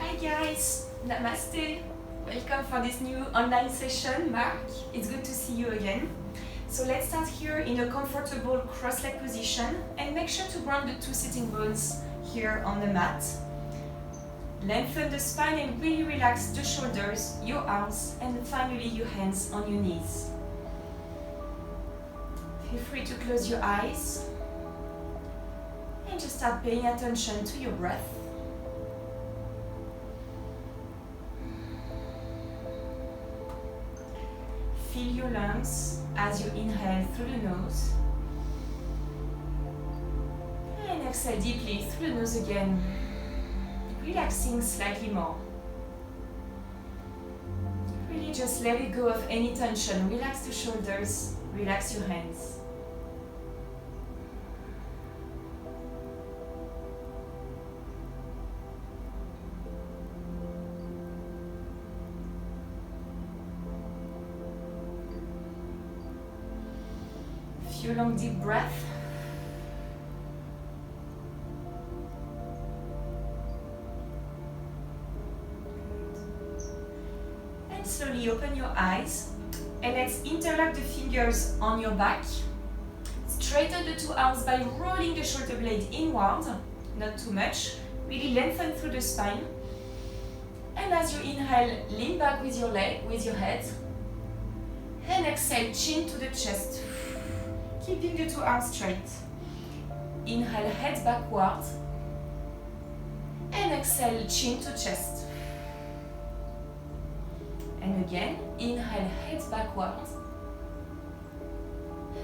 Hi guys, Namaste. Welcome for this new online session, Mark. It's good to see you again. So let's start here in a comfortable cross-leg position and make sure to ground the two sitting bones here on the mat. Lengthen the spine and really relax the shoulders, your arms, and finally your hands on your knees. Feel free to close your eyes and just start paying attention to your breath. Fill your lungs as you inhale through the nose and exhale deeply through the nose again, relaxing slightly more. Really just let it go of any tension. Relax the shoulders, relax your hands. Few long deep breaths. And slowly open your eyes and let's interlock the fingers on your back. Straighten the two arms by rolling the shoulder blade inward, not too much. Really lengthen through the spine. And as you inhale, lean back with your leg, with your head. And exhale, chin to the chest. Keeping the two arms straight. Inhale, head backward. And exhale, chin to chest. And again, inhale, head backward.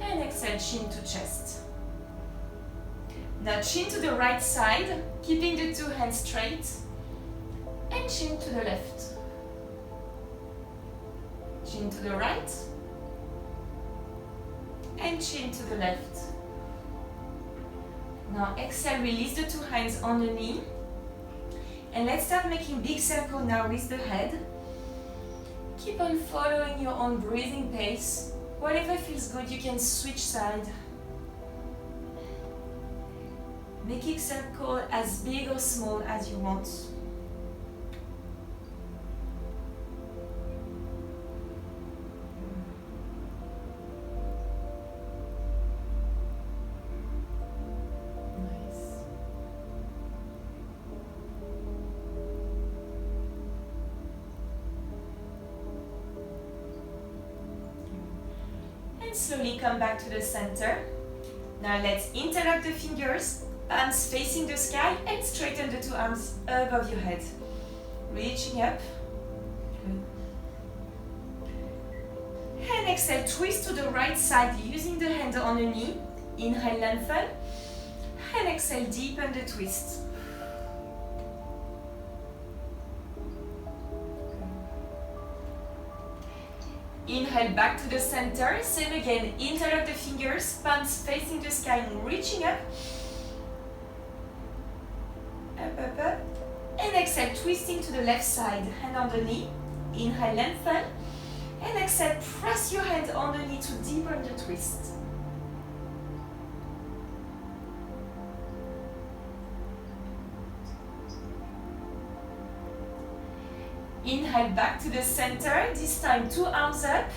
And exhale, chin to chest. Now chin to the right side, keeping the two hands straight. And chin to the left. Chin to the right. And chin to the left. Now exhale, release the two hands on the knee. And let's start making big circle now with the head. Keep on following your own breathing pace. Whatever feels good, you can switch side. Make it circle as big or small as you want. Slowly come back to the center. Now let's interlock the fingers, palms facing the sky, and straighten the two arms above your head. Reaching up. And exhale, twist to the right side using the hand on the knee. Inhale, lengthen. And exhale, deepen the twist. Inhale back to the center, same again, interlock the fingers, palms facing the sky and reaching up. Up, up, up. And exhale, twisting to the left side, hand on the knee. Inhale, lengthen. And exhale, press your hand on the knee to deepen the twist. Inhale back to the center, this time two arms up.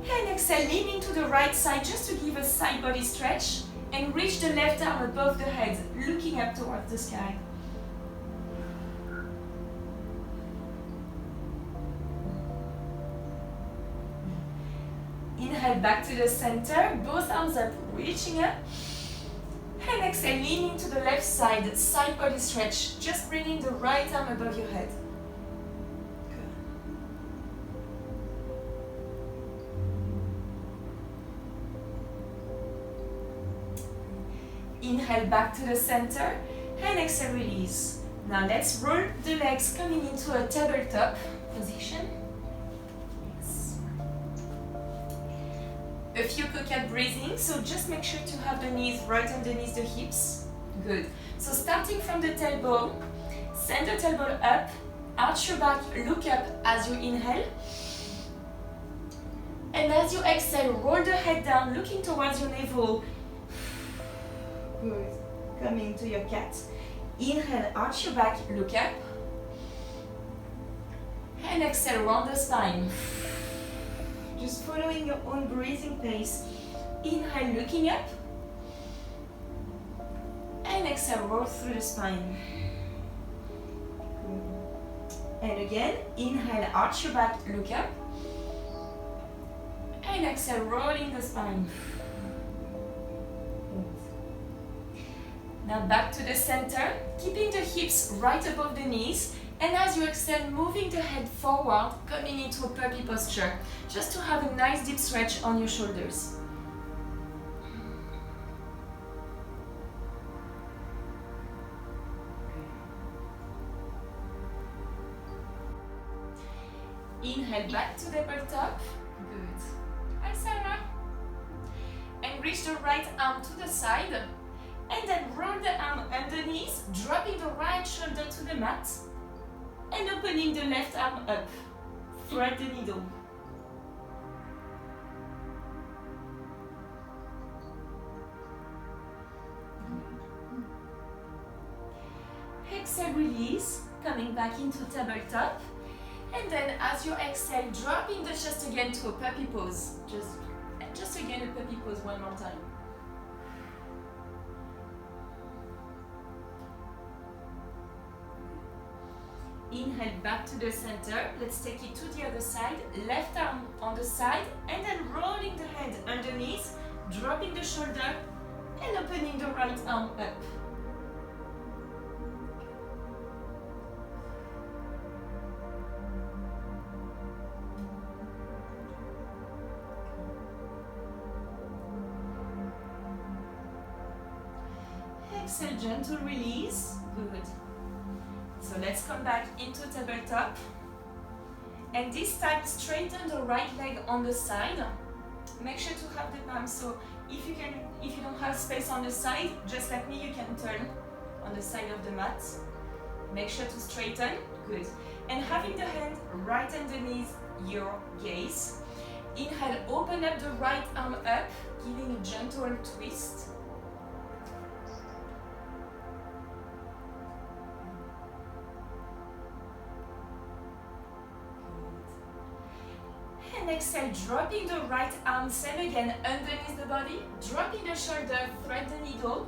And exhale, leaning to the right side just to give a side body stretch. And reach the left arm above the head, looking up towards the sky. Inhale back to the center, both arms up, reaching up. And exhale, leaning to the left side, side body stretch, just bringing the right arm above your head. Good. Inhale back to the center, and exhale, release. Now let's roll the legs coming into a tabletop position. A few coconut breathing, so just make sure to have the knees right underneath the hips. Good. So starting from the tailbone, send the tailbone up, arch your back, look up as you inhale. And as you exhale, roll the head down, looking towards your navel. Good. Coming to your cat. Inhale, arch your back, look up. And exhale, round the spine. Just following your own breathing pace. Inhale, looking up. And exhale, roll through the spine. And again, inhale, arch your back, look up. And exhale, rolling the spine. Now back to the center, keeping the hips right above the knees. And as you exhale, moving the head forward, coming into a puppy posture, just to have a nice deep stretch on your shoulders. Inhale back to tabletop. Good. Exhale. And reach the right arm to the side. And then roll the arm underneath, dropping the right shoulder to the mat. And opening the left arm up. Thread the needle. Exhale, release. Coming back into tabletop. And then as you exhale, dropping the chest again to a puppy pose. Just again a puppy pose one more time. Inhale back to the center. Let's take it to the other side. Left arm on the side and then rolling the head underneath, dropping the shoulder and opening the right arm up. Exhale, gentle release. Good. So let's come back into tabletop. And this time straighten the right leg on the side. Make sure to have the palm. So if you don't have space on the side, just like me, you can turn on the side of the mat. Make sure to straighten. Good. And having the hand right underneath your gaze. Inhale, open up the right arm up, giving a gentle twist. And exhale, dropping the right arm, same again, underneath the body, dropping the shoulder, thread the needle.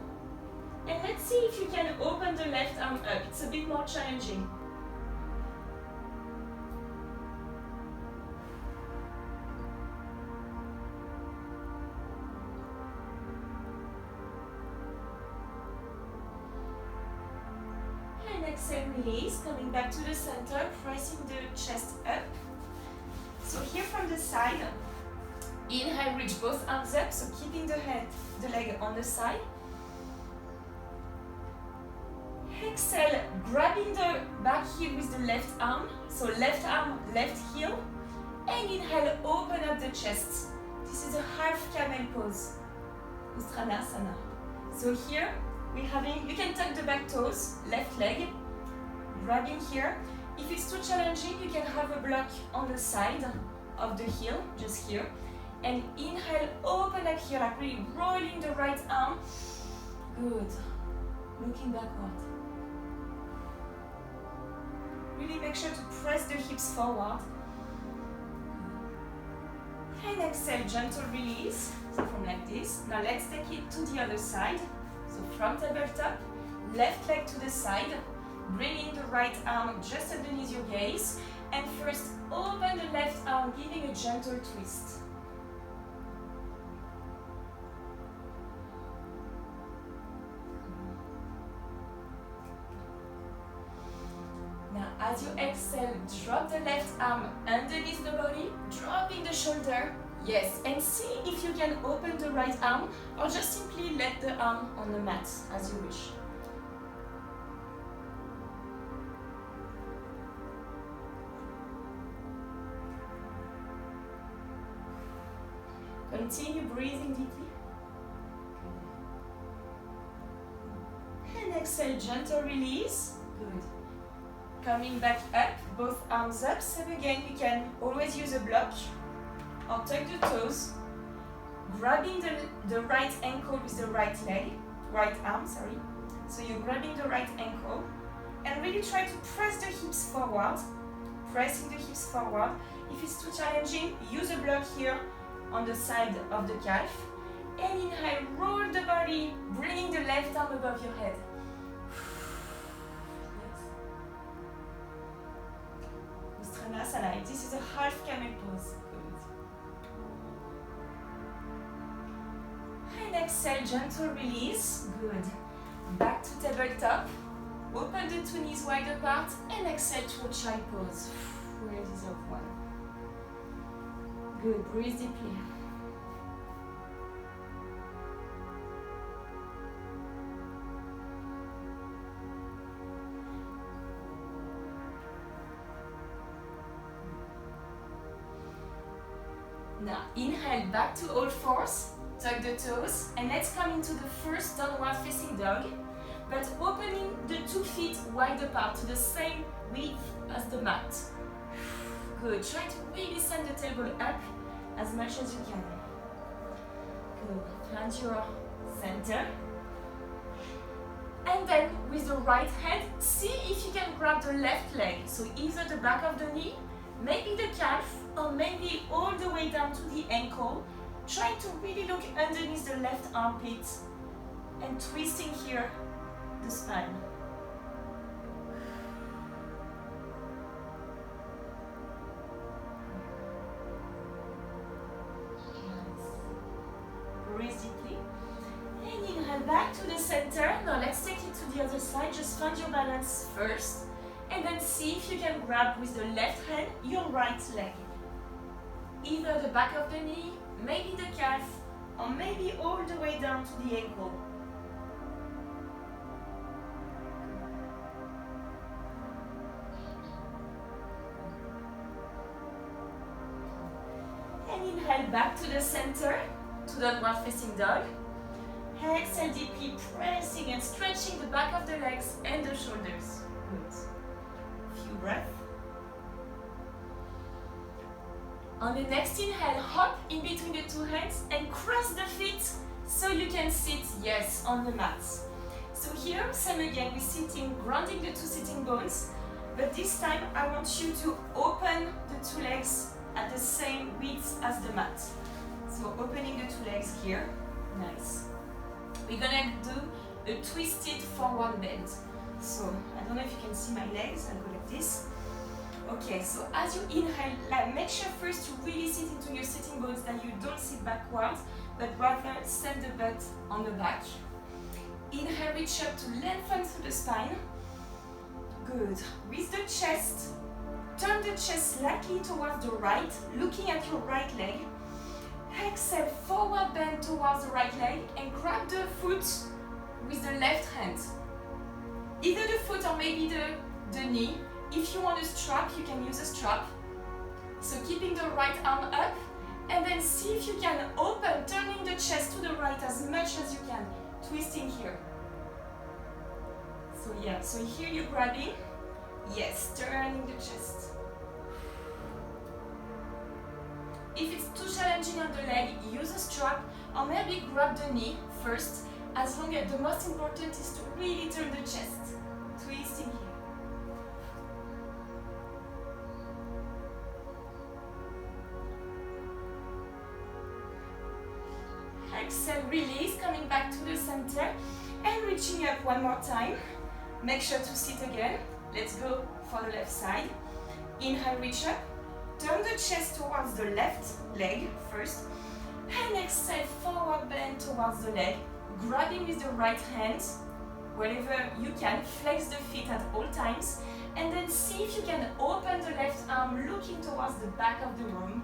And let's see if you can open the left arm up. It's a bit more challenging. And exhale, release, coming back to the center, pressing the chest up. So here from the side, inhale, reach both arms up, so keeping the leg on the side. Exhale, grabbing the back heel with the left arm, so left arm, left heel. And inhale, open up the chest. This is a half camel pose, Uttanasana. So here, you can tuck the back toes, left leg, grabbing here. If it's too challenging, you can have a block on the side of the heel, just here. And inhale, open up here, like really rolling the right arm. Good. Looking backward. Really make sure to press the hips forward. And exhale, gentle release. So from like this. Now let's take it to the other side. So from tabletop, left leg to the side. Bringing the right arm just underneath your gaze. And first, open the left arm, giving a gentle twist. Now, as you exhale, drop the left arm underneath the body, dropping the shoulder. Yes, and see if you can open the right arm, or just simply let the arm on the mat, as you wish. Continue breathing deeply. And exhale, gentle release. Good. Coming back up, both arms up. Same again, you can always use a block. or tuck the toes, grabbing the right ankle with the right arm, sorry. So you're grabbing the right ankle and really try to press the hips forward, pressing the hips forward. If it's too challenging, use a block here on the side of the calf. And inhale, roll the body, bringing the left arm above your head. Uttanasana. This is a half camel pose. Good. And exhale, gentle release. Good. Back to tabletop. Open the two knees wide apart and exhale to a child pose. Release of one. Good. Breathe deeply. Now inhale back to all fours, tuck the toes, and let's come into the first downward facing dog, but opening the 2 feet wide apart to the same width as the mat. Good, try to really send the tailbone up as much as you can. Good, find your center. And then with the right hand, see if you can grab the left leg, so either the back of the knee, maybe the calf, or maybe all the way down to the ankle. Try to really look underneath the left armpit and twisting here the spine. Nice. Breathe deeply. And inhale back to the center. Now let's take it to the other side. Just find your balance first. And then see if you can grab with the left hand your right leg. Either the back of the knee, maybe the calf, or maybe all the way down to the ankle. And inhale back to the center, to downward facing dog. Exhale deeply, pressing and stretching the back of the legs and the shoulders. Good. Few breaths. On the next inhale, hop in between the two hands and cross the feet so you can sit, yes, on the mat. So here, same again, we're sitting, grounding the two sitting bones, but this time I want you to open the two legs at the same width as the mat. So opening the two legs here, nice. We're gonna do a twisted forward bend. So, I don't know if you can see my legs, I'll go like this. Okay, so as you inhale, make sure first to really sit into your sitting bones, that you don't sit backwards, but rather send the butt on the back. Inhale, reach up to lengthen through the spine. Good. With the chest, turn the chest slightly towards the right, looking at your right leg. Exhale, forward bend towards the right leg and grab the foot with the left hand. Either the foot or maybe the knee. If you want a strap, you can use a strap. So keeping the right arm up, and then see if you can open, turning the chest to the right as much as you can, twisting here. So yeah, so here you're grabbing, yes, turning the chest. If it's too challenging on the leg, use a strap, or maybe grab the knee first, as long as the most important is to really turn the chest, twisting here. Exhale, release, coming back to the center and reaching up one more time. Make sure to sit again. Let's go for the left side. Inhale, reach up. Turn the chest towards the left leg first. And exhale, forward bend towards the leg. Grabbing with the right hand, wherever you can. Flex the feet at all times. And then see if you can open the left arm, looking towards the back of the room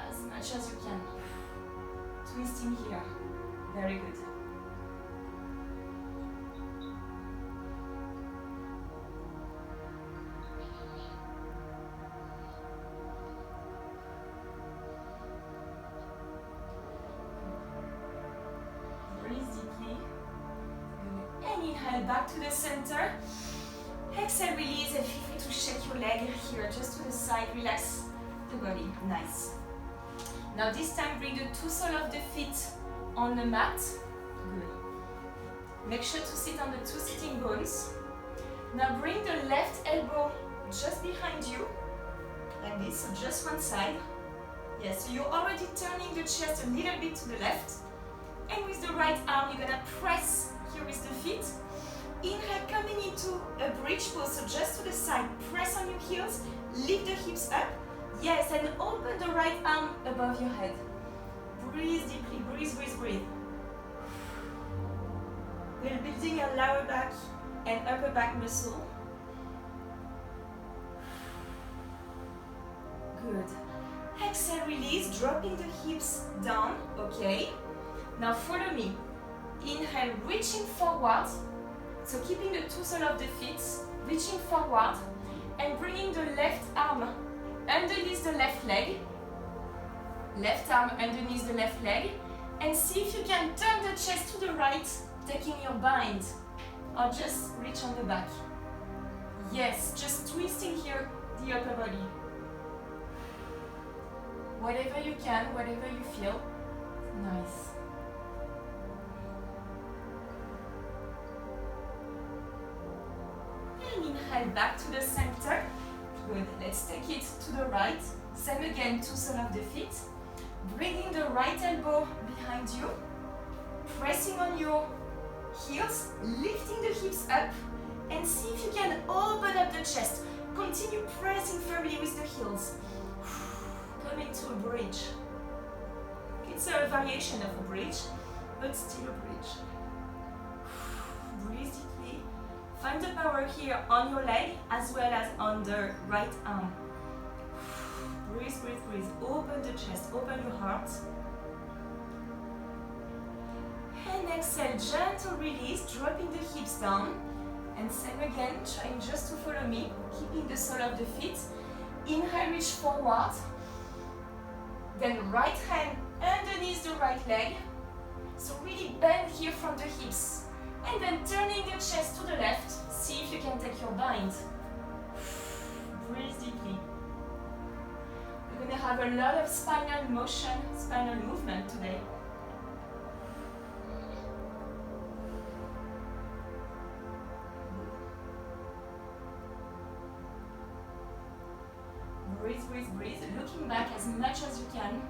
as much as you can. Twisting here. Very good. Breathe deeply. And inhale back to the center. Exhale, release, and feel free to shake your leg here, just to the side. Relax the body. Nice. Now this time bring the two soles of the feet on the mat. Good. Make sure to sit on the two sitting bones. Now bring the left elbow just behind you, like this, so just one side. Yes, so you're already turning the chest a little bit to the left. And with the right arm, you're gonna press here with the feet. Inhale, coming into a bridge pose, so just to the side. Press on your heels, lift the hips up. Yes, and open the right arm above your head. Breathe deeply, breathe, breathe, breathe. We're building a lower back and upper back muscle. Good. Exhale, release, dropping the hips down, okay. Now follow me. Inhale, reaching forward. So keeping the two soles of the feet, reaching forward and bringing the left arm underneath the left leg. Left arm underneath the left leg. And see if you can turn the chest to the right, taking your bind. Or just reach on the back. Yes, just twisting here the upper body. Whatever you can, whatever you feel. Nice. And inhale back to the center. Good. Let's take it to the right. Same again, two soles of the feet. Bringing the right elbow behind you. Pressing on your heels. Lifting the hips up. And see if you can open up the chest. Continue pressing firmly with the heels. Coming to a bridge. It's a variation of a bridge, but still a bridge. Breathe deeply. Find the power here on your leg as well as on the right arm. Breathe, breathe, breathe. Open the chest, open your heart. And exhale, gentle release, dropping the hips down. And same again, trying just to follow me, keeping the sole of the feet. Inhale, reach forward. Then right hand underneath the right leg. So really bend here from the hips. And then turning the chest to the left. See if you can take your bind. Breathe deeply. We're going to have a lot of spinal motion, spinal movement today. Breathe, breathe, breathe. Looking back as much as you can.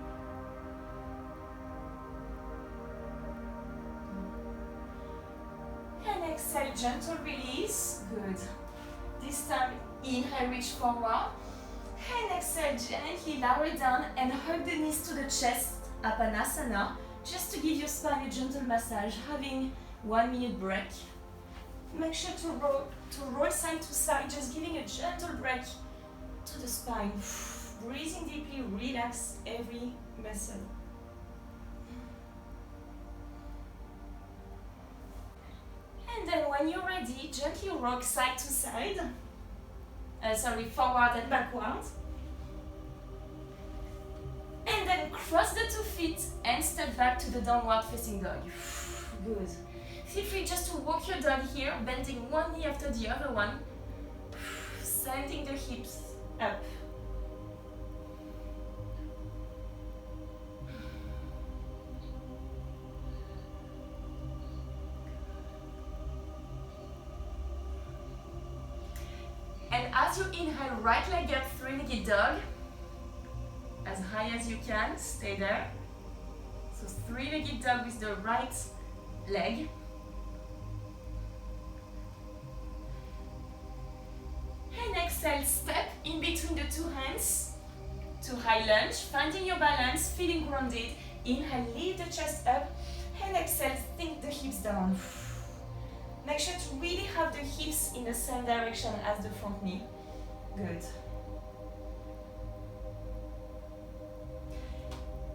And exhale, gentle release. Good. This time, inhale, reach forward. And exhale, gently lower down and hug the knees to the chest, Apanasana, just to give your spine a gentle massage, having 1 minute break. Make sure to roll side to side, just giving a gentle break to the spine. Breathing deeply, relax every muscle. And then when you're ready, gently rock side to side. Forward and backward. And then cross the 2 feet and step back to the downward facing dog. Good. Feel free just to walk your dog here, bending one knee after the other one. Sending the hips up. And as you inhale, right leg up, three-legged dog. As high as you can, stay there. So three-legged dog with the right leg. And exhale, step in between the 2 hands to high lunge, finding your balance, feeling grounded. Inhale, lift the chest up, and exhale, sink the hips down. Make sure to really have the hips in the same direction as the front knee. Good.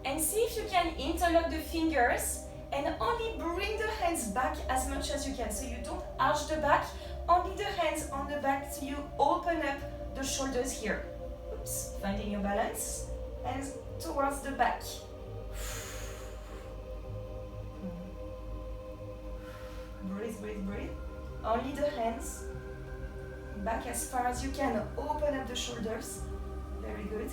And see if you can interlock the fingers and only bring the hands back as much as you can. So you don't arch the back, only the hands on the back so you open up the shoulders here. Oops, finding your balance and towards the back. Breathe, breathe, breathe. Only the hands. Back as far as you can. Open up the shoulders. Very good.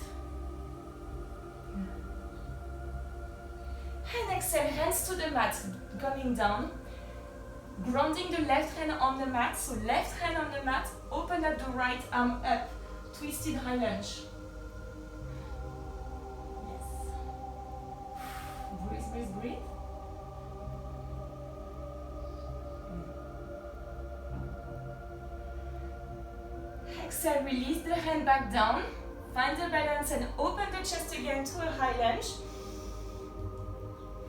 exhale, hands to the mat, coming down. Grounding the left hand on the mat, so left hand on the mat, open up the right arm up, twisted high lunge. Yes. Breathe, breathe, breathe. Exhale, release the hand back down. Find the balance and open the chest again to a high lunge.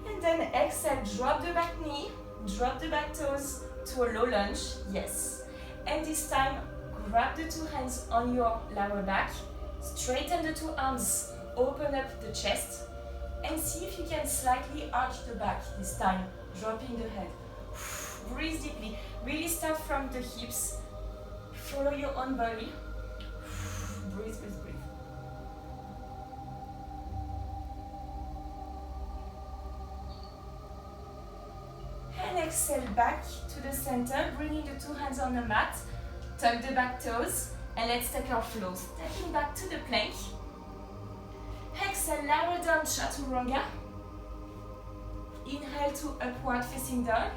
And then exhale, drop the back knee, drop the back toes to a low lunge. Yes. And this time, grab the two hands on your lower back, straighten the two arms, open up the chest, and see if you can slightly arch the back this time, dropping the head. Breathe deeply. Really start from the hips. Follow your own body. Breathe, breathe, breathe. And exhale back to the center, bringing the two hands on the mat. Tuck the back toes, and let's take our flow. Stepping back to the plank. Exhale, lower down, Chaturanga. Inhale to upward facing dog.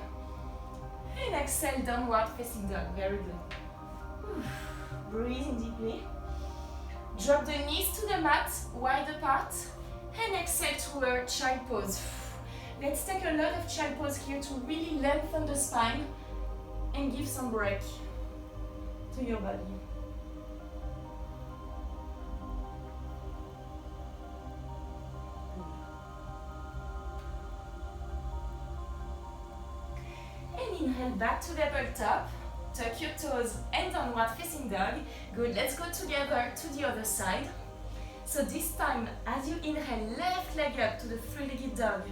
And exhale, downward facing dog. Very good. Breathe in deeply. Drop the knees to the mat, wide apart. And exhale to a child pose. Let's take a lot of child pose here to really lengthen the spine and give some break to your body. And inhale back to tabletop. Tuck your toes and downward facing dog. Good, let's go together to the other side. So this time, as you inhale, left leg up to the three-legged dog.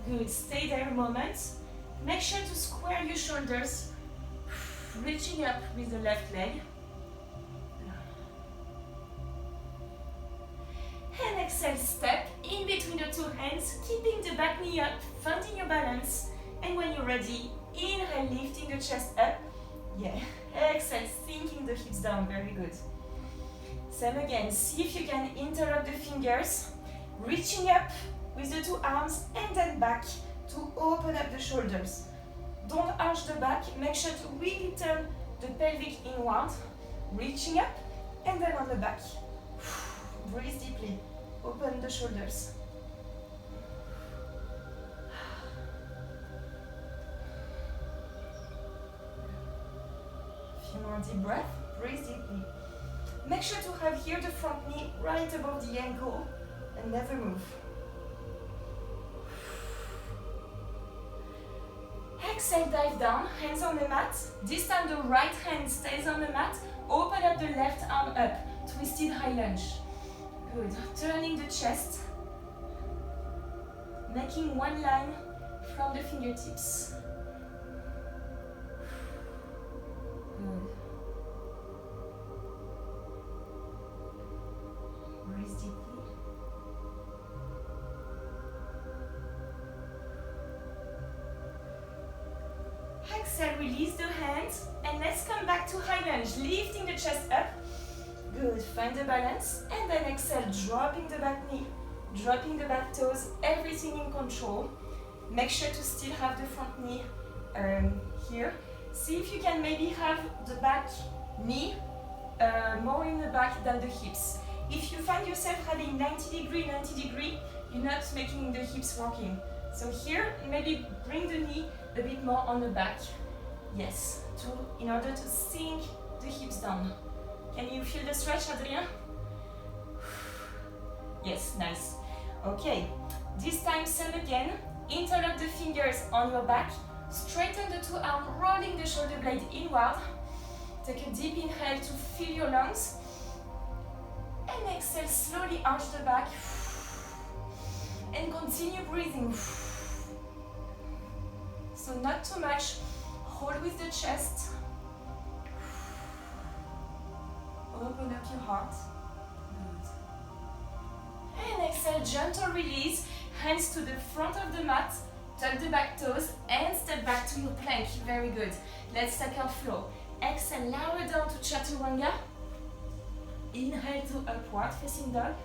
Good, stay there a moment. Make sure to square your shoulders, reaching up with the left leg. And exhale, step in between the two hands, keeping the back knee up, finding your balance. And when you're ready, inhale, lifting the chest up. Yeah, exhale, sinking the hips down, very good. Same again, see if you can interlock the fingers, reaching up with the two arms and then back to open up the shoulders. Don't arch the back, make sure to really turn the pelvic inward, reaching up and then on the back. Breathe deeply, open the shoulders. Few more deep breath, breathe deeply. Make sure to have here the front knee right above the ankle and never move. Exhale, dive down, hands on the mat. This time the right hand stays on the mat. Open up the left arm up, twisted high lunge. Good, turning the chest. Making one line from the fingertips. Good. Breathe deeply. Exhale, release the hands and let's come back to high lunge, lifting the chest up. Good, find the balance and then exhale, dropping the back knee, dropping the back toes, everything in control. Make sure to still have the front knee here. See if you can maybe have the back knee more in the back than the hips. If you find yourself having 90 degree, you're not making the hips working. So here, maybe bring the knee a bit more on the back. Yes, in order to sink the hips down. Can you feel the stretch, Adrien? Yes, nice. Okay, this time same again. Interlock the fingers on your back. Straighten the two arms, rolling the shoulder blade inward. Take a deep inhale to fill your lungs. And exhale, slowly arch the back. And continue breathing. So not too much. Hold with the chest. Open up your heart. Good. And exhale, gentle release. Hands to the front of the mat. Tuck the back toes and step back to your plank. Very good. Let's take our flow. Exhale, lower down to Chaturanga. Inhale to upward facing dog.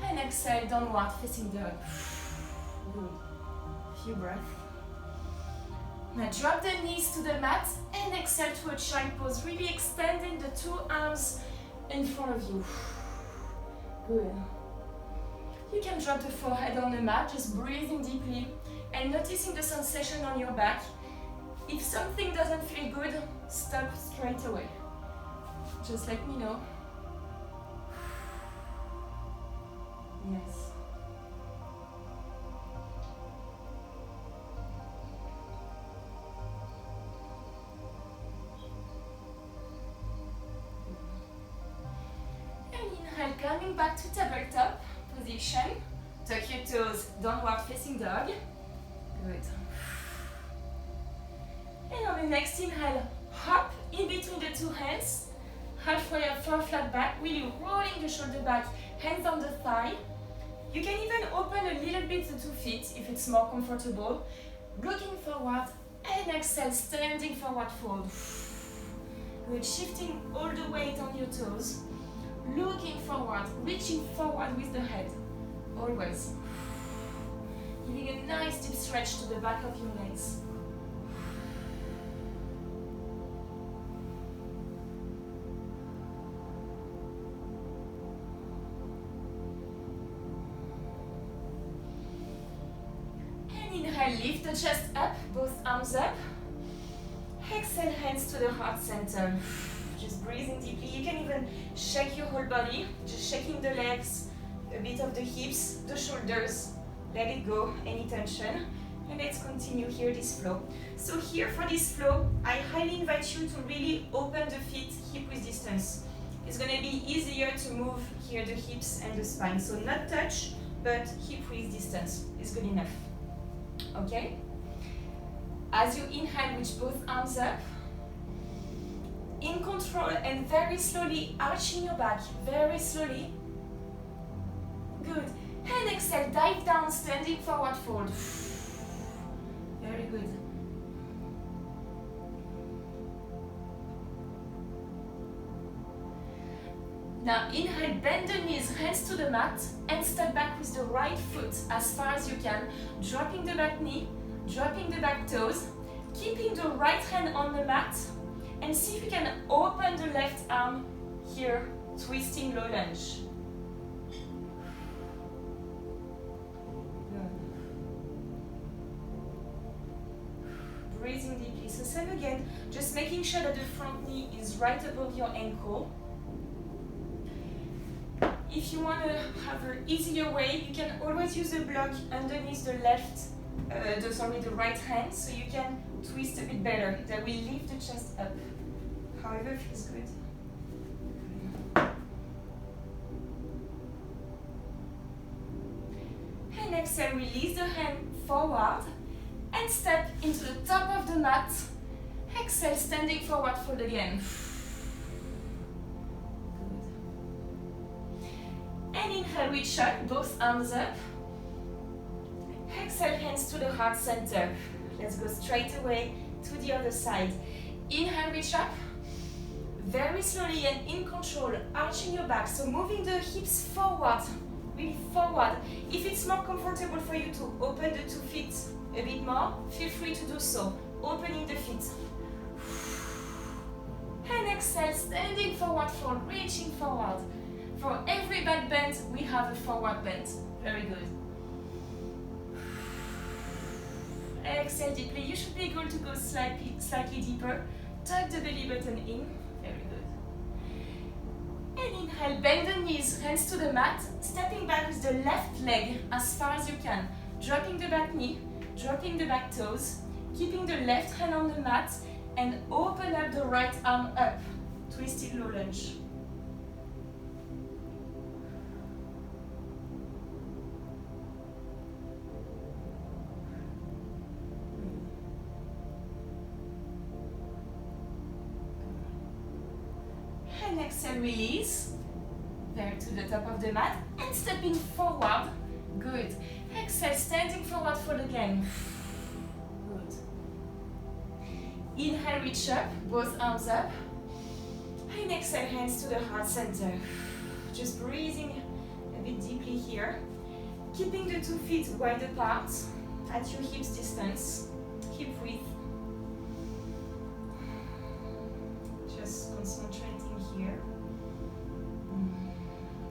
And exhale, downward facing dog. Good. Few breaths. Now drop the knees to the mat and exhale to a child pose, really extending the two arms in front of you. Good. You can drop the forehead on the mat, just breathing deeply and noticing the sensation on your back. If something doesn't feel good, stop straight away. Just let me know. Yes. And inhale, coming back to tabletop position. Tuck your toes, downward facing dog. Good. And on the next inhale, hop in between the two hands. Halfway up for a flat back, really rolling the shoulder back, hands on the thigh. You can even open a little bit the 2 feet if it's more comfortable. Looking forward and exhale, standing forward fold. Good, shifting all the weight on your toes. Looking forward, reaching forward with the head. Always. Giving a nice deep stretch to the back of your legs. Inhale, lift the chest up, both arms up. Exhale, hands to the heart center. Just breathing deeply. You can even shake your whole body, just shaking the legs, a bit of the hips, the shoulders. Let it go, any tension. And let's continue here this flow. So here for this flow, I highly invite you to really open the feet hip width distance. It's going to be easier to move here the hips and the spine. So not touch, but hip width distance is good enough. Okay? As you inhale, reach both arms up. In control and very slowly arching your back, very slowly. Good. And exhale, dive down, standing forward fold. Very good. Now inhale, bend the knees, hands to the mat, and step back with the right foot as far as you can, dropping the back knee, dropping the back toes, keeping the right hand on the mat, and see if you can open the left arm here, twisting low lunge. Breathing deeply. So same again, just making sure that the front knee is right above your ankle. If you want to have an easier way, you can always use a block underneath the the right hand, so you can twist a bit better. That will lift the chest up. However feels good. And exhale, release the hand forward and step into the top of the mat. Exhale, standing forward fold again. And inhale, reach up, both arms up. Exhale, hands to the heart center. Let's go straight away to the other side. Inhale, reach up. Very slowly and in control, arching your back. So moving the hips forward, really forward. If it's more comfortable for you to open the 2 feet a bit more, feel free to do so. Opening the feet. And exhale, standing forward fold, reaching forward. For every back bend, we have a forward bend. Very good. Exhale deeply. You should be able to go slightly deeper. Tuck the belly button in. Very good. And inhale, bend the knees, hands to the mat. Stepping back with the left leg as far as you can. Dropping the back knee, dropping the back toes. Keeping the left hand on the mat and open up the right arm up. Twisted low lunge. And exhale, release. Back to the top of the mat and stepping forward. Good. Exhale, standing forward fold again. Good. Inhale, reach up, both arms up. And exhale, hands to the heart center. Just breathing a bit deeply here. Keeping the 2 feet wide apart. at your hips distance, hip width. Just concentrating here.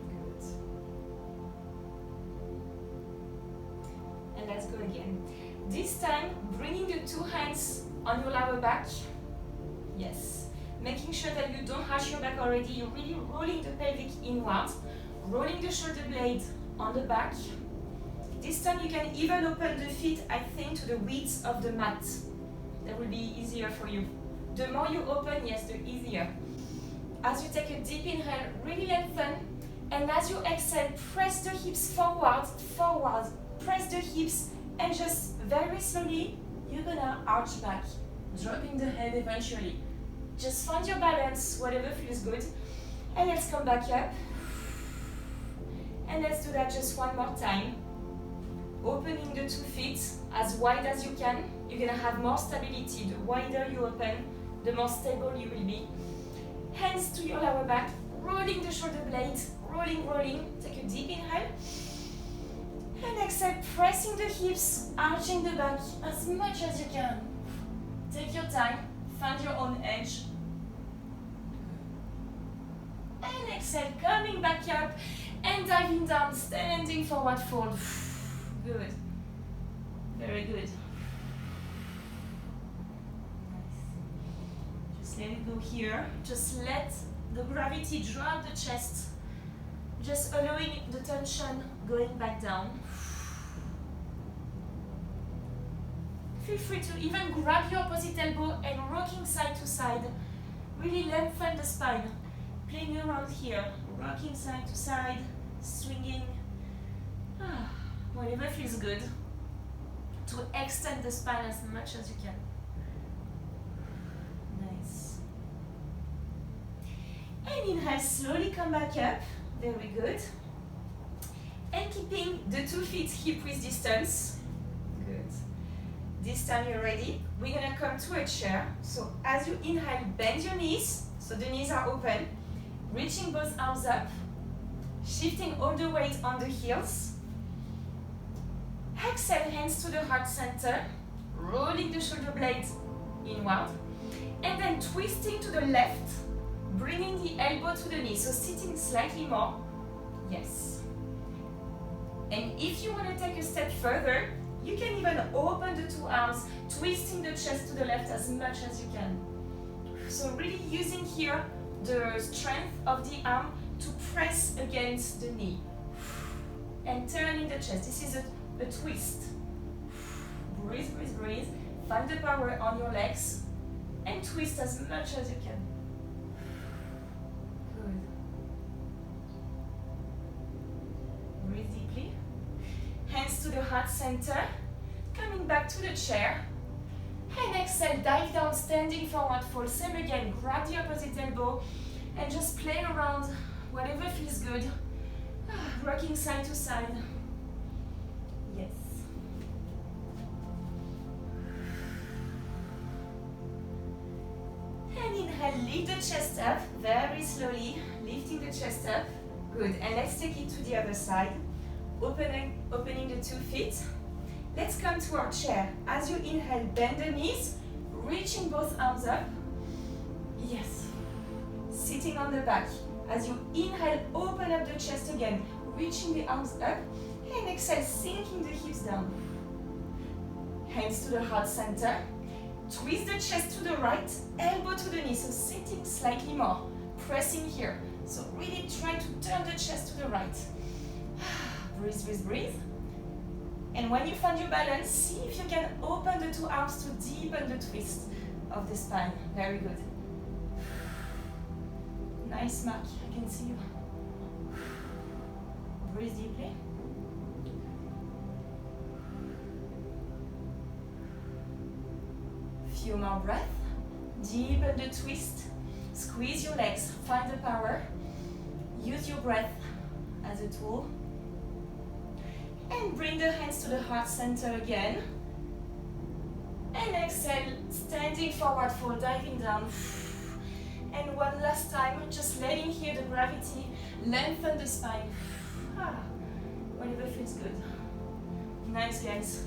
Good. And let's go again. This time, bringing the two hands on your lower back. Yes. Making sure that you don't arch your back already. You're really rolling the pelvic inward. Rolling the shoulder blade on the back. This time you can even open the feet, I think, to the width of the mat. That will be easier for you. The more you open, yes, the easier. As you take a deep inhale, really lengthen. And as you exhale, press the hips forward, forward. Press the hips and just very slowly, you're gonna arch back. Dropping the head eventually. Just find your balance, whatever feels good. And let's come back up. And let's do that just one more time. Opening the 2 feet as wide as you can. You're gonna have more stability. The wider you open, the more stable you will be. Hands to your lower back, rolling the shoulder blades, rolling, rolling. Take a deep inhale. And exhale, pressing the hips, arching the back as much as you can. Take your time, find your own edge. And exhale, coming back up and diving down, standing forward fold. Good. Very good. Nice. Just let it go here. Just let the gravity drop the chest. Just allowing the tension going back down. Feel free to even grab your opposite elbow and rocking side to side. Really lengthen the spine. Playing around here. Rocking side to side. Swinging. Whatever feels good. To extend the spine as much as you can. Nice. And inhale, slowly come back up. Very good. And keeping the 2 feet hip width distance. Good. This time you're ready. We're gonna come to a chair. So as you inhale, bend your knees. So the knees are open. Reaching both arms up. Shifting all the weight on the heels. Exhale, hands to the heart center. Rolling the shoulder blades inward. And then twisting to the left. Bringing the elbow to the knee. So sitting slightly more. Yes. And if you want to take a step further, you can even open the 2 arms, twisting the chest to the left as much as you can. So really using here the strength of the arm to press against the knee. And turning the chest. This is a twist. Breathe, breathe, breathe. Find the power on your legs and twist as much as you can. Good. Breathe deeply. Hands to the heart center. Coming back to the chair. And exhale, dive down, standing forward fold. Same again, grab the opposite elbow and just play around whatever feels good. Rocking side to side. Yes. And inhale, lift the chest up very slowly, lifting the chest up. Good. And let's take it to the other side. Opening the 2 feet. Let's come to our chair. As you inhale, bend the knees, reaching both arms up. Yes. Sitting on the back. As you inhale, open up the chest again, reaching the arms up. And exhale, sinking the hips down. Hands to the heart center. Twist the chest to the right, elbow to the knee. So sitting slightly more, pressing here. So really try to turn the chest to the right. Breathe, breathe, breathe. And when you find your balance, see if you can open the 2 arms to deepen the twist of the spine. Very good. Nice, Mark. I can see you. Breathe deeply. Few more breaths. Deepen the twist. Squeeze your legs. Find the power. Use your breath as a tool. And bring the hands to the heart center again. And exhale, standing forward fold, diving down. And one last time, just letting here the gravity lengthen the spine. Whatever feels good. Nice, guys.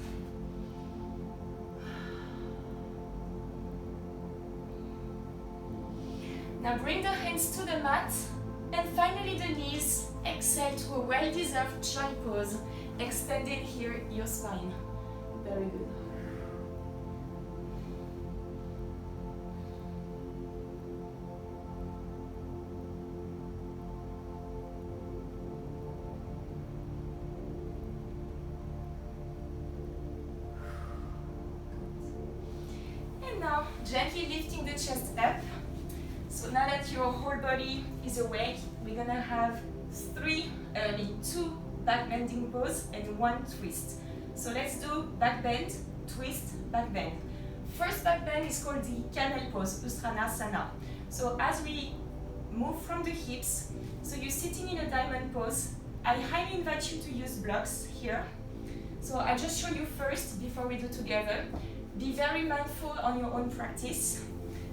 Now bring the hands to the mat, and finally the knees. Exhale to a well-deserved child pose, extending here your spine. Very good. And now, gently lifting the chest up. So now that your whole body is awake, we're gonna have two back bending pose and one twist. So let's do back bend, twist, back bend. First back bend is called the camel pose, Uttanasana. So as we move from the hips, so you're sitting in a diamond pose, I highly invite you to use blocks here. So I just show you first before we do together. Be very mindful on your own practice.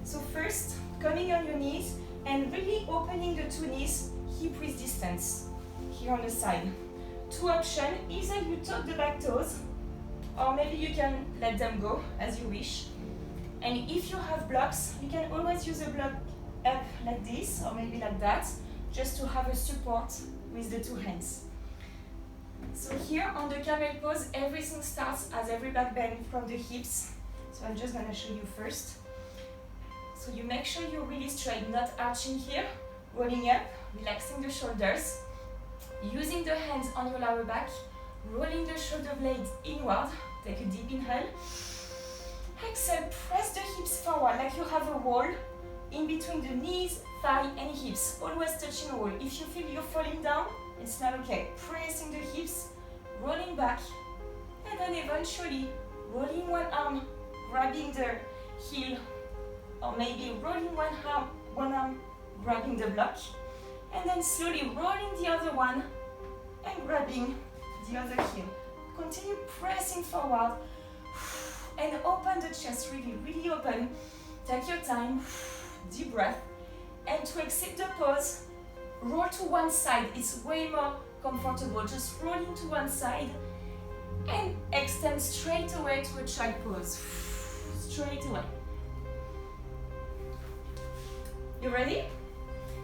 So first, coming on your knees and really opening the two knees, hip width distance, here on the side. Two options, either you tuck the back toes, or maybe you can let them go as you wish. And if you have blocks, you can always use a block up like this, or maybe like that, just to have a support with the two hands. So here on the camel pose, everything starts as every back bend from the hips. So I'm just gonna show you first. So you make sure you're really straight, not arching here, rolling up, relaxing the shoulders, using the hands on your lower back, rolling the shoulder blades inward, take a deep inhale. Exhale, press the hips forward like you have a wall in between the knees, thigh and hips, always touching a wall. If you feel you're falling down, it's not okay. Pressing the hips, rolling back, and then eventually rolling one arm, grabbing the heel, or maybe rolling one arm, grabbing the block, and then slowly rolling the other one and grabbing the other heel. Continue pressing forward and open the chest, really, really open. Take your time, deep breath, and to exit the pose, roll to one side. It's way more comfortable. Just rolling to one side and extend straight away to a child pose. Straight away. You ready?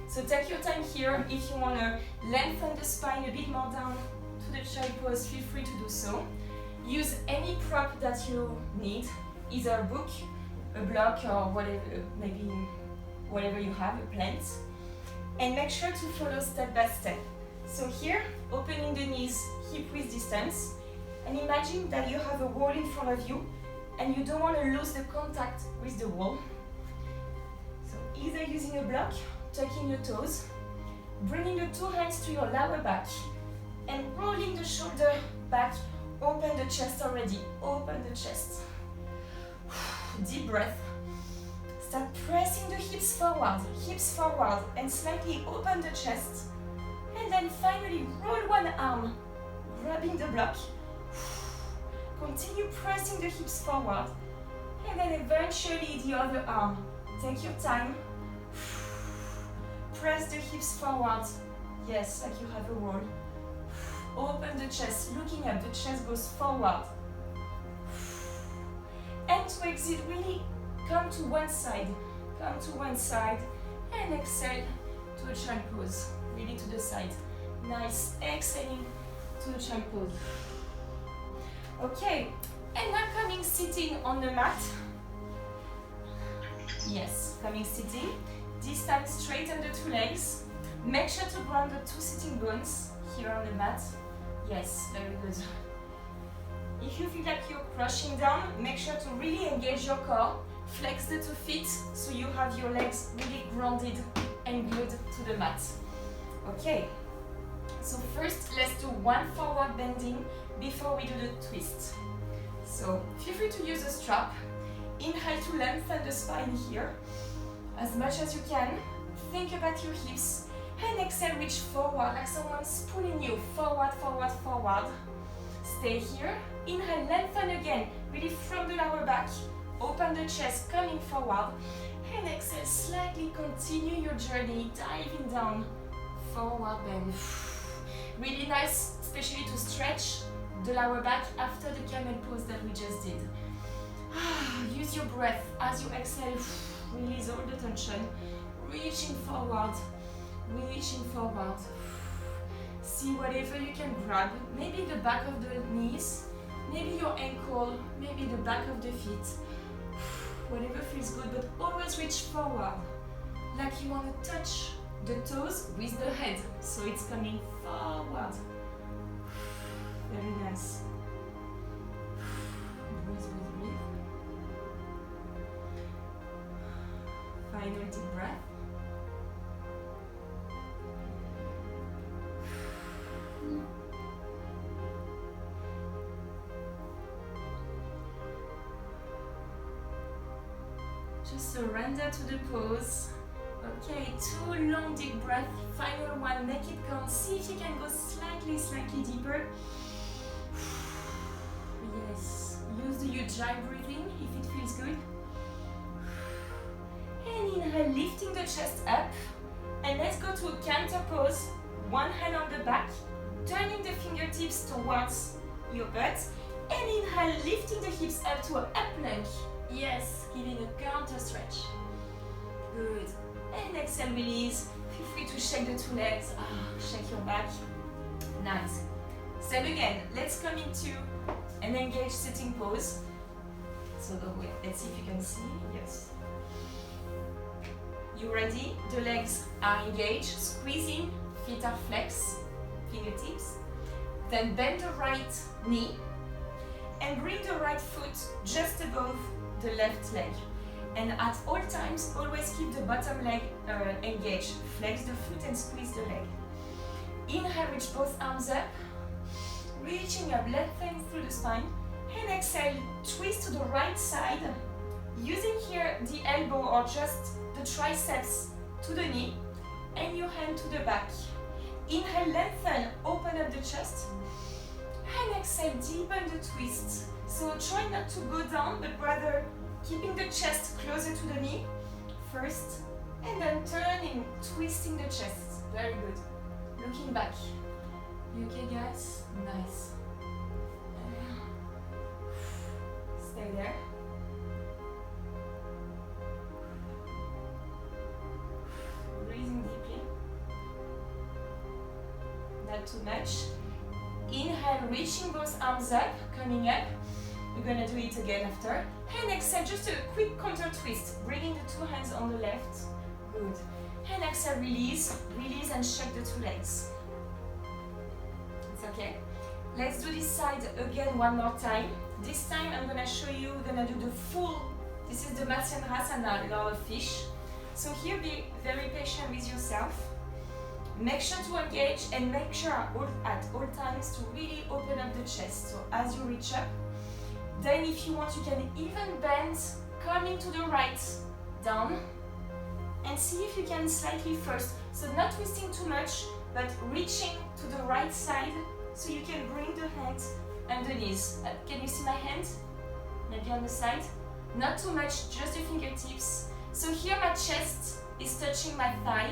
So take your time here. If you want to lengthen the spine a bit more down to the child pose, feel free to do so. Use any prop that you need, either a book, a block, or whatever, maybe whatever you have, a plant. And make sure to follow step by step. So here, opening the knees, hip width distance, and imagine that you have a wall in front of you and you don't want to lose the contact with the wall. So either using a block, tucking your toes, bringing the two hands to your lower back, and rolling the shoulder back, open the chest already, open the chest. Deep breath. Start pressing the hips forward, and slightly open the chest. And then finally roll one arm, grabbing the block. Continue pressing the hips forward, and then eventually the other arm. Take your time. Press the hips forward. Yes, like you have a wall. Open the chest, looking up, the chest goes forward. And to exit, really come to one side, and exhale to a child pose, really to the side. Nice, exhaling to the child pose. Okay, and now coming sitting on the mat. Yes, coming sitting. This time straighten the two legs. Make sure to ground the two sitting bones here on the mat. Yes, very good. If you feel like you're crushing down, make sure to really engage your core. Flex the 2 feet so you have your legs really grounded and glued to the mat. Okay, so first let's do one forward bending before we do the twist. So feel free to use a strap. Inhale to lengthen the spine here as much as you can. Think about your hips and exhale, reach forward like someone's pulling you forward, forward, forward. Stay here. Inhale, lengthen again, really from the lower back. Open the chest, coming forward. And exhale, slightly continue your journey, diving down, forward bend. Really nice, especially to stretch the lower back after the camel pose that we just did. Use your breath as you exhale, release all the tension. reaching forward, reaching forward. See whatever you can grab, maybe the back of the knees, maybe your ankle, maybe the back of the feet. Whatever feels good, but always reach forward, like you want to touch the toes with the head, so it's coming forward. Very nice. Breathe, breathe, breathe. Final deep breath. Just surrender to the pose. Okay, 2 long deep breaths. Final one, make it count. See if you can go slightly deeper. Yes, use the ujjayi breathing if it feels good. And inhale, lifting the chest up. And let's go to a canter pose. One hand on the back, turning the fingertips towards your butt. And inhale, lifting the hips up to an up plank. Yes, giving a counter stretch. Good. And exhale, release. Feel free to shake the 2 legs. Shake your back. Nice. Same again. Let's come into an engaged sitting pose. So let's see if you can see. Yes. You ready? The legs are engaged. Squeezing. Feet are flexed. Fingertips. Then bend the right knee. And bring the right foot just above the left leg. And at all times, always keep the bottom leg engaged. Flex the foot and squeeze the leg. Inhale, reach both arms up. Reaching up, lengthen through the spine. And exhale, twist to the right side. Using here the elbow or just the triceps to the knee. And your hand to the back. Inhale, lengthen, open up the chest. And exhale, deepen the twist. So try not to go down, but rather keeping the chest closer to the knee first, and then turning, twisting the chest. Very good. Looking back. You okay, guys? Nice. Stay there. Breathing deeply. Not too much. Inhale, reaching both arms up, coming up. We're gonna do it again after. And exhale, just a quick counter twist, bringing the 2 hands on the left. Good. And exhale, release, release and shake the 2 legs. It's okay. Let's do this side again one more time. This time I'm gonna show you, we're gonna do the full, this is the Vatasana, lower fish. So here be very patient with yourself. Make sure to engage and make sure at all times to really open up the chest. So as you reach up, then if you want, you can even bend, coming to the right, down, and see if you can slightly first. So not twisting too much, but reaching to the right side, so you can bring the hands underneath. Can you see my hand? Maybe on the side? Not too much, just the fingertips. So here my chest is touching my thigh,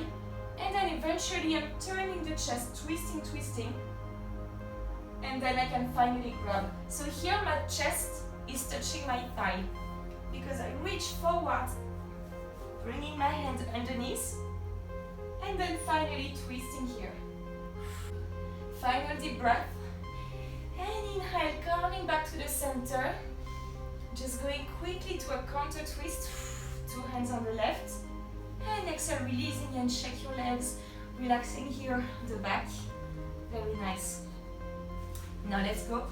and then eventually I'm turning the chest, twisting, and then I can finally grab. So here my chest is touching my thigh, because I reach forward, bringing my hand underneath, and then finally twisting here. Final deep breath, and inhale, coming back to the center, just going quickly to a counter twist, 2 hands on the left, and exhale, releasing and shake your legs, relaxing here the back. Very nice. Now let's go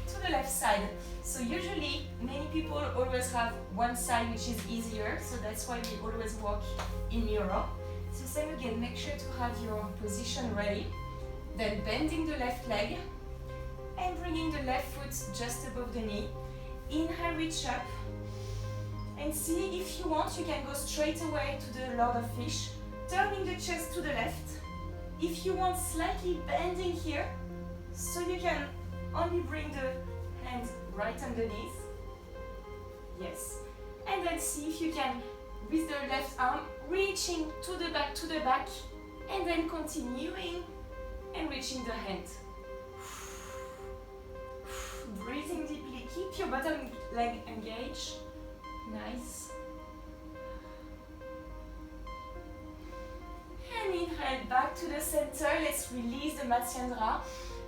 to the left side. So usually many people always have one side which is easier, so that's why we always walk in mirror. So same again, make sure to have your position ready. Then bending the left leg and bringing the left foot just above the knee. Inhale, reach up. And see if you want, you can go straight away to the Lord of Fish, turning the chest to the left. If you want, slightly bending here, so you can only bring the hands right underneath. Yes. And then see if you can, with the left arm, reaching to the back, and then continuing and reaching the hand. Breathing deeply, keep your bottom leg engaged. Nice. center. Let's release the Matsyasana.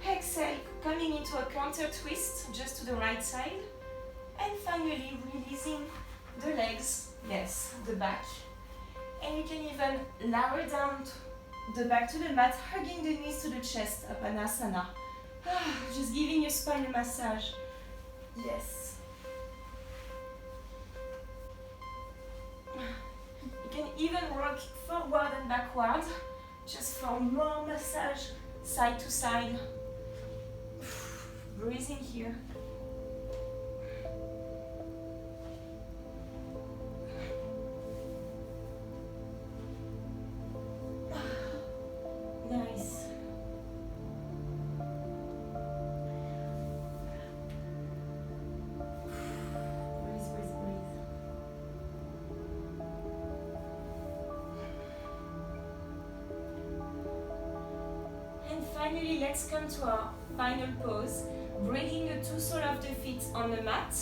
Exhale, coming into a counter twist, just to the right side. And finally, releasing the legs, yes, the back. And you can even lower down the back to the mat, hugging the knees to the chest, Vatasana. Just giving your spine a massage. Yes. You can even rock forward and backward, just for more massage, side to side. Breathing here. Nice. Breathe, breathe, breathe. And finally, let's come to our final pose, bringing the two soles of the feet on the mat.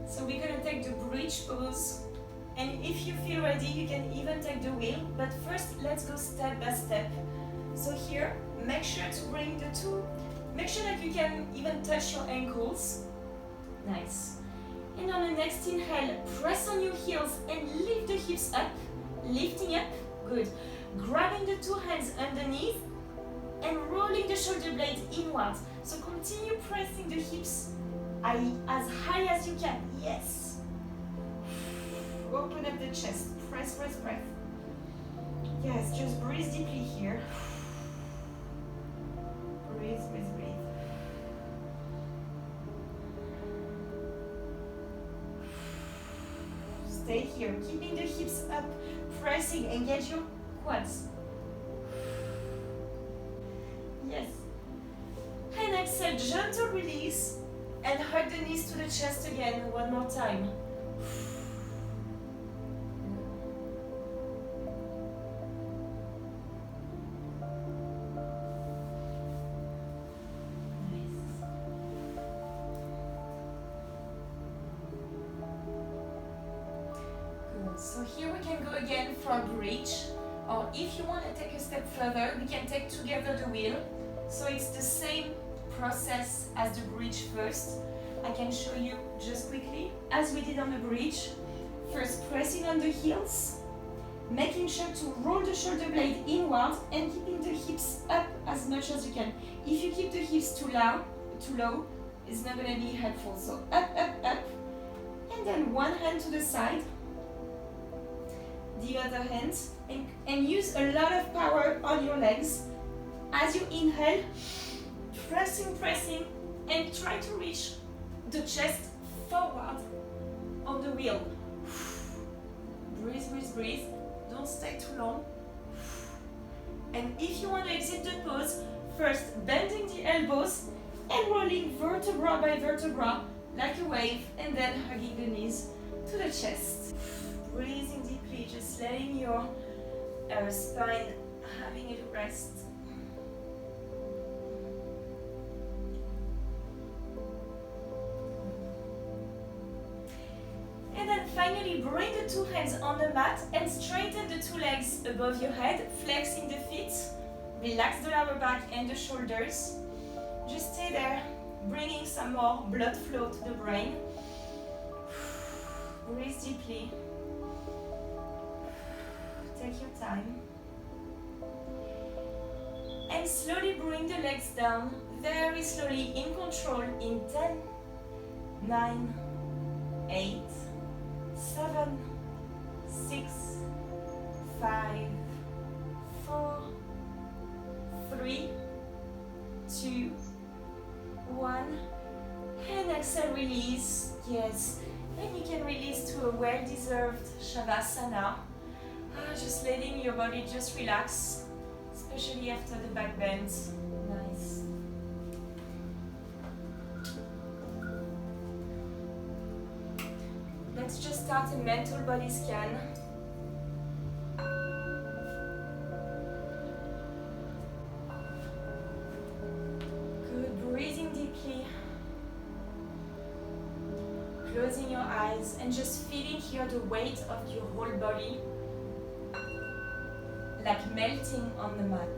So we're gonna take the bridge pose. And if you feel ready, you can even take the wheel, but first let's go step by step. So here, make sure to bring the two, make sure that you can even touch your ankles. Nice. And on the next inhale, press on your heels and lift the hips up, lifting up, good. Grabbing the two hands underneath and rolling the shoulder blades inwards. So continue pressing the hips as high as you can, yes. Open up the chest, press, press, press. Yes, just breathe deeply here. Breathe, breathe, breathe. Stay here, keeping the hips up, pressing, engage your quads. Yes. And exhale, gentle release, and hug the knees to the chest again, one more time. So here we can go again for a bridge, or if you want to take a step further, we can take together the wheel. So it's the same process as the bridge first. I can show you just quickly, as we did on the bridge. First, pressing on the heels, making sure to roll the shoulder blade inward and keeping the hips up as much as you can. If you keep the hips too low, it's not going to be helpful. So up, up, up, and then one hand to the side, the other hand, and use a lot of power on your legs. As you inhale, pressing, pressing, and try to reach the chest forward on the wheel. Breathe, breathe, breathe. Don't stay too long. And if you want to exit the pose, first bending the elbows and rolling vertebra by vertebra like a wave, and then hugging the knees to the chest. Breathing deeply, just letting your spine having a rest. And then finally bring the two hands on the mat and straighten the two legs above your head, flexing the feet. Relax the lower back and the shoulders. Just stay there, bringing some more blood flow to the brain. Breathe deeply. Take your time. And slowly bring the legs down, very slowly, in control, in 10, 9, 8, 7, 6, 5, 4, 3, 2, 1. And exhale, release. Yes. And you can release to a well-deserved Shavasana. Just letting your body just relax, especially after the back bend. Nice. Let's just start a mental body scan. Good, breathing deeply. Closing your eyes and just feeling here the weight of your whole body. like melting on the mat.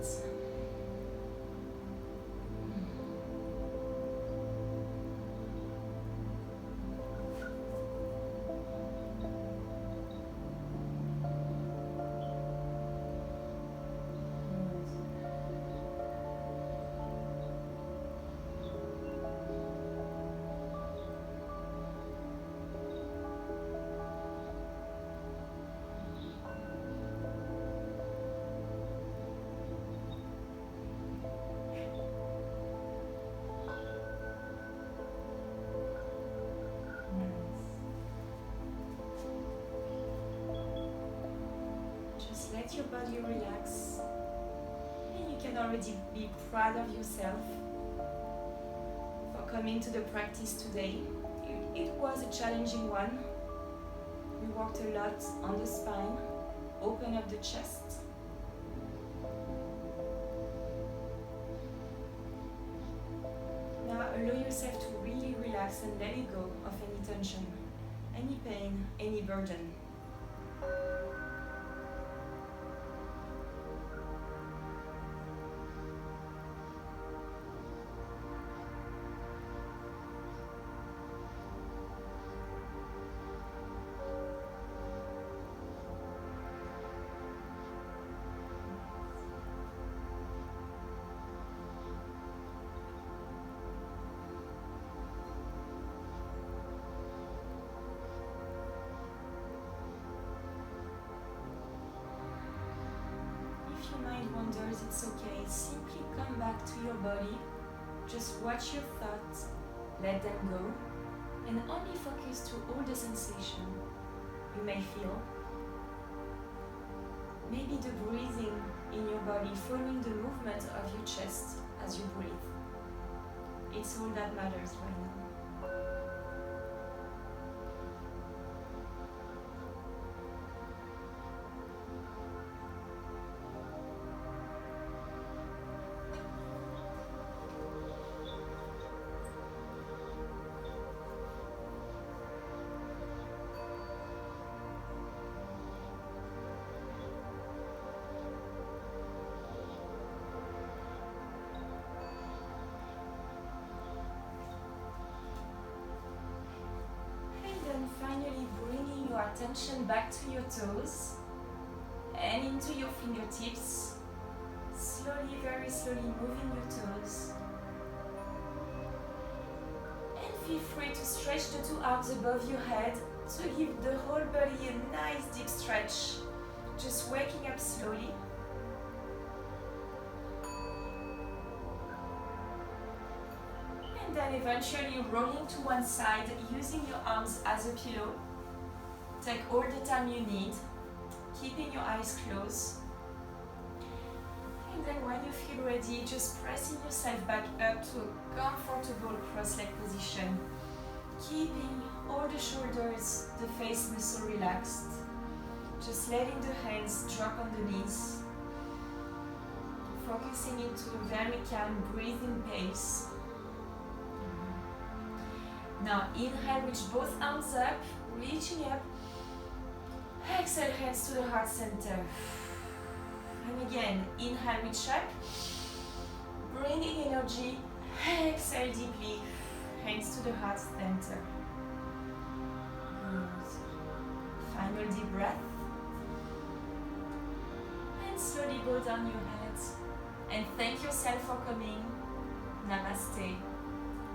Let your body relax, and you can already be proud of yourself for coming to the practice today. It was a challenging one. We worked a lot on the spine, open up the chest. Now allow yourself to really relax and let it go of any tension, any pain, any burden. If your mind wanders, it's okay. Simply come back to your body. Just watch your thoughts, let them go, and only focus to all the sensation you may feel. Maybe the breathing in your body following the movement of your chest as you breathe. It's all that matters right now. Finally bringing your attention back to your toes and into your fingertips. Slowly, very slowly moving your toes. And feel free to stretch the two arms above your head to give the whole body a nice deep stretch. Just waking up slowly. Then eventually rolling to one side, using your arms as a pillow. Take all the time you need, keeping your eyes closed. And then when you feel ready, just pressing yourself back up to a comfortable cross-leg position. Keeping all the shoulders, the face muscle relaxed. Just letting the hands drop on the knees. Focusing into a very calm breathing pace. Now inhale, reach both arms up, reaching up. Exhale, hands to the heart center. And again, inhale, reach up. Bringing energy, exhale deeply. Hands to the heart center. Good. Final deep breath. And slowly go down your head. And thank yourself for coming. Namaste.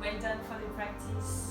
Well done for the practice.